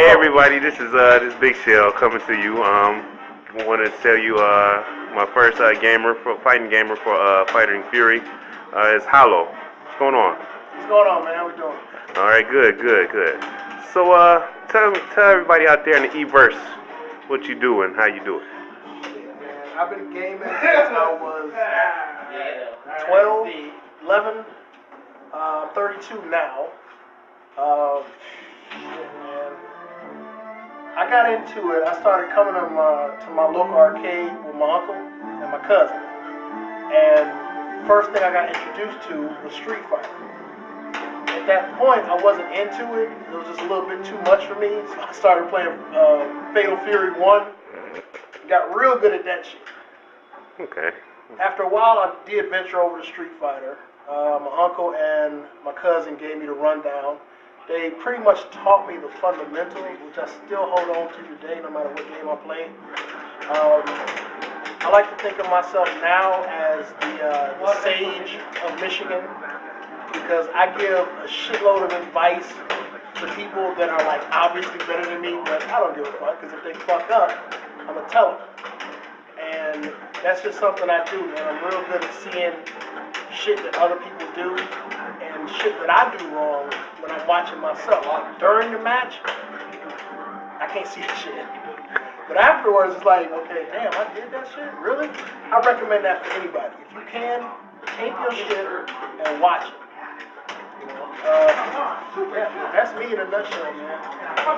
Hey everybody, this is Big Shell coming to you. Want to tell you my first fighting gamer for Fighting Fury is Hollow. What's going on? What's going on, man? How we doing? All right, good. So tell everybody out there in the Everse what you do and how you do it. Man, I've been gaming since I was 12, 11, 32 now. Man. I got into it. I started coming to my local arcade with my uncle and my cousin. And first thing I got introduced to was Street Fighter. At that point, I wasn't into it. It was just a little bit too much for me. So I started playing Fatal Fury 1. Got real good at that shit. Okay. After a while, I did venture over to Street Fighter. My uncle and my cousin gave me the rundown. They pretty much taught me the fundamentals, which I still hold on to today, no matter what game I play. I like to think of myself now as the sage of Michigan, because I give a shitload of advice to people that are like obviously better than me, but I don't give a fuck, because if they fuck up, I'm gonna tell them. And that's just something I do, man. I'm real good at seeing shit that other people do and shit that I do wrong when I'm watching myself. Like during the match, I can't see the shit. But afterwards, it's like, okay, damn, I did that shit? Really? I recommend that for anybody. If you can, tape your shit and watch it. Yeah, that's me in a nutshell, man.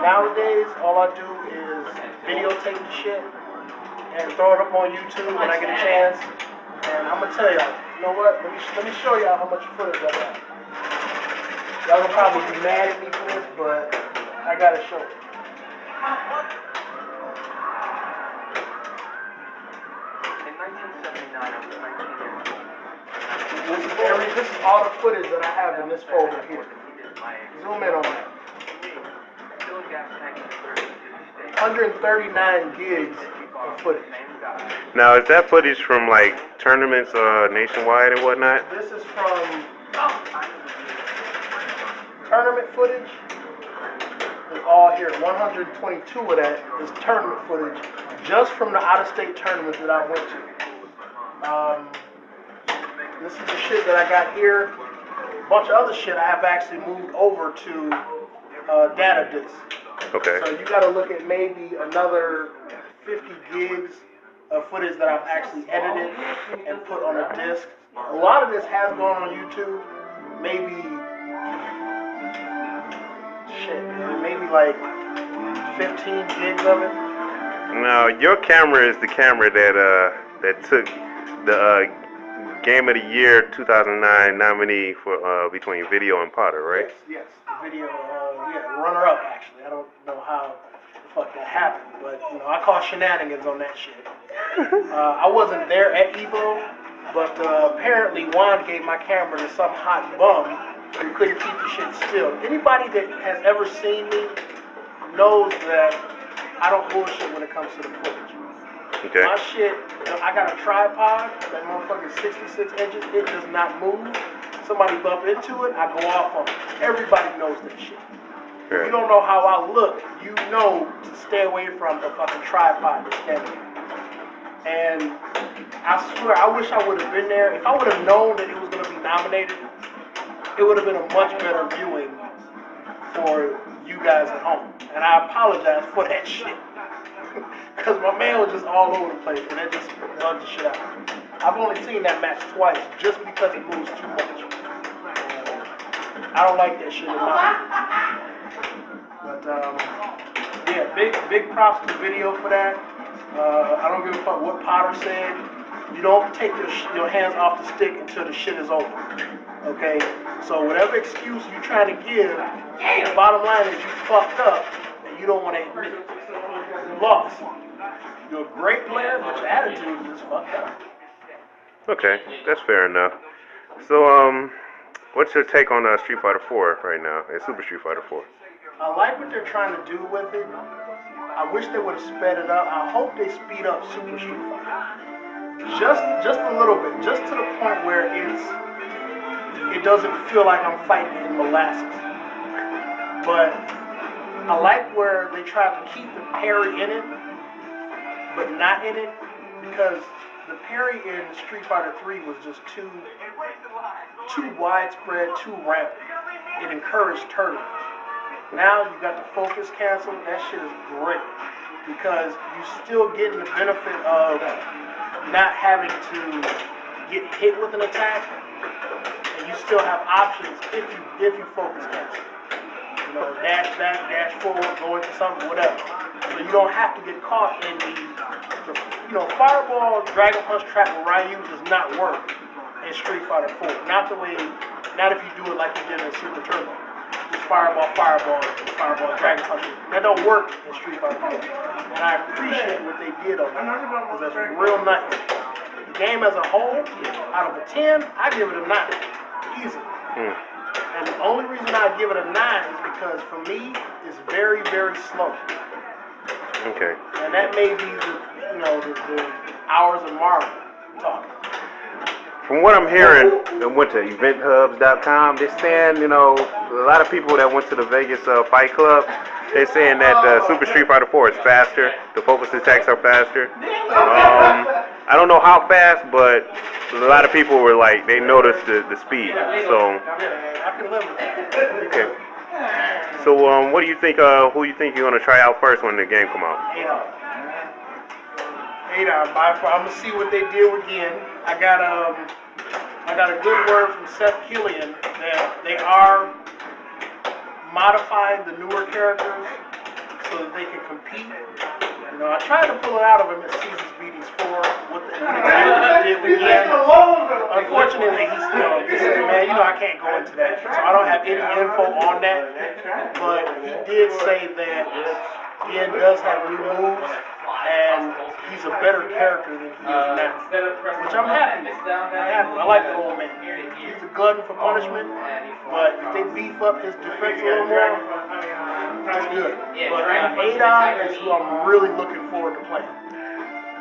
Nowadays, all I do is videotape the shit and throw it up on YouTube when I get a chance. And I'm gonna tell y'all, you know what? Let me show y'all how much footage I got. Y'all gonna probably be mad at me for this, but I gotta show it. In 1979, I was 19 years old. This is all the footage that I have in this folder here. Zoom in on that. 139 gigs of footage. Now, is that footage from like tournaments nationwide and whatnot? This is from tournament footage. It's all here. 122 of that is tournament footage, just from the out-of-state tournaments that I went to. This is the shit that I got here. A bunch of other shit I have actually moved over to data disk. Okay. So you got to look at maybe another 50 gigs of footage that I've actually edited and put on a disc. A lot of this has gone on YouTube. Maybe like 15 gigs of it. Now, your camera is the camera that took the Game of the Year 2009 nominee for between Video and Potter, right? Yes, Video, runner-up actually. I don't know how the fuck that happened, but you know, I call shenanigans on that shit. I wasn't there at Evo, but apparently Juan gave my camera to some hot bum who couldn't keep the shit still. Anybody that has ever seen me knows that I don't bullshit when it comes to the footage. Okay. My shit, I got a tripod, that motherfucking 66 inches, it does not move. Somebody bump into it, I go off on it. Everybody knows that shit. If you don't know how I look, you know to stay away from the fucking tripod that's standing there. And I swear, I wish I would have been there. If I would have known that it was going to be nominated, it would have been a much better viewing for you guys at home. And I apologize for that shit. Because my man was just all over the place, and it just bugged the shit out. I've only seen that match twice, just because it moves too much. I don't like that shit in my opinion. But yeah, big props to Video for that. I don't give a fuck what Potter said. You don't take your hands off the stick until the shit is over. Okay? So whatever excuse you're trying to give, the bottom line is you fucked up and you don't want to admit it. You lost. You're a great player, but your attitude is just fucked up. Okay, that's fair enough. So, what's your take on Street Fighter 4 right now, and Super Street Fighter 4? I like what they're trying to do with it. I wish they would have sped it up. I hope they speed up Super Street Fighter. Just a little bit. Just to the point where it doesn't feel like I'm fighting in molasses. But I like where they tried to keep the parry in it, but not in it, because the parry in Street Fighter 3 was just too widespread, too rampant. It encouraged turtles. Now you got the focus cancel. That shit is great because you still getting the benefit of not having to get hit with an attack, and you still have options if you focus cancel. You know, dash back, dash forward, go into something, whatever. So you don't have to get caught in the Fireball, Dragon Punch trap with Ryu does not work in Street Fighter 4. Not if you do it like you did in Super Turbo. Just Fireball, Dragon Punch. That don't work in Street Fighter 4. And I appreciate what they did on that, because that's real nice. The game as a whole, out of a 10, I give it a 9. Easily. And the only reason I give it a 9 is because for me, it's very, very slow. Okay. And that may be the hours of Marvel talk. From what I'm hearing, I went to eventhubs.com. They're saying, a lot of people that went to the Vegas Fight Club, they're saying that Super Street Fighter 4 is faster. The focus attacks are faster. I don't know how fast, but a lot of people were like, they noticed the speed. So, I can live with that. okay. So, what do you think? Who you think you're gonna try out first when the game come out? Adon, by far. I'm gonna see what they do again. I got a good word from Seth Killian that they are modifying the newer characters so that they can compete. I tried to pull it out of him at Seasons Beatings 4 what exactly he did again. Unfortunately, he said, man, I can't go into that. So I don't have any info on that. But he did say that Ian does have new moves, and he's a better character than he is now. Which I'm happy with. I like the old man. He's a glutton for punishment, but if they beef up his defense a little more, that's good. But Adon is who I'm really looking forward to playing.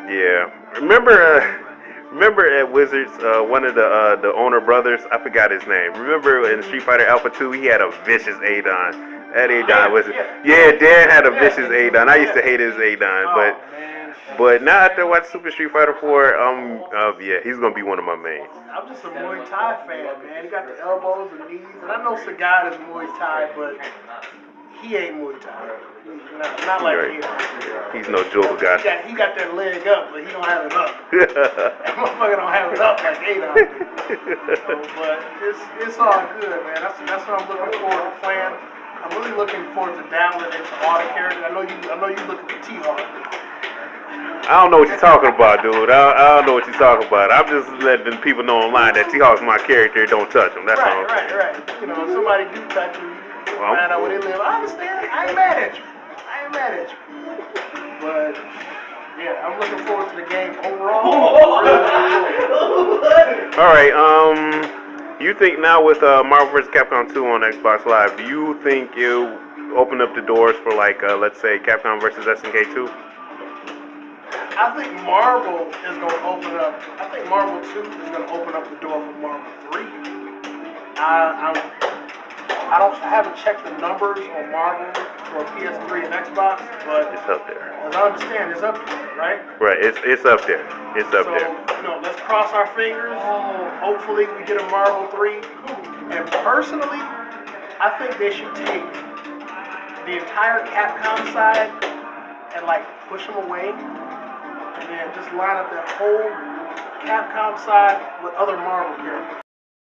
Yeah. Remember at Wizards, one of the owner brothers, I forgot his name. Remember in Street Fighter Alpha 2, he had a vicious Adon. That Adon was, Dan had a vicious Adon. I used to hate his Adon, but now after watching Super Street Fighter 4, he's gonna be one of my mains. I'm just a Muay Thai fan, man. He got the elbows and knees, and I know Sagat is Muay Thai, but he ain't Muay Thai. Not like right. Adon. He's no joke guy. He got that leg up, but he don't have it up. That motherfucker don't have it up like Adon. But it's all good, man. That's what I'm looking forward to playing. I'm really looking forward to dabbling into all the characters. I know you looking for T-Hawk. I don't know what you're talking about, dude. I don't know what you're talking about. I'm just letting people know online that T-Hawk's my character. Don't touch him. That's all. Right. If somebody do touch you, find out where they live. I understand. I ain't mad at you. But yeah, I'm looking forward to the game overall. All right. You think now with Marvel vs. Capcom 2 on Xbox Live, do you think it'll open up the doors for let's say Capcom vs. SNK 2? I think Marvel is going to open up. I think Marvel 2 is going to open up the door for Marvel 3. I haven't checked the numbers on Marvel for PS3 and Xbox, but it's up there. As I understand, it's up there, right? Right, it's up there. It's up there. Let's cross our fingers. Hopefully we get a Marvel 3. And personally, I think they should take the entire Capcom side and push them away, and then just line up that whole Capcom side with other Marvel characters.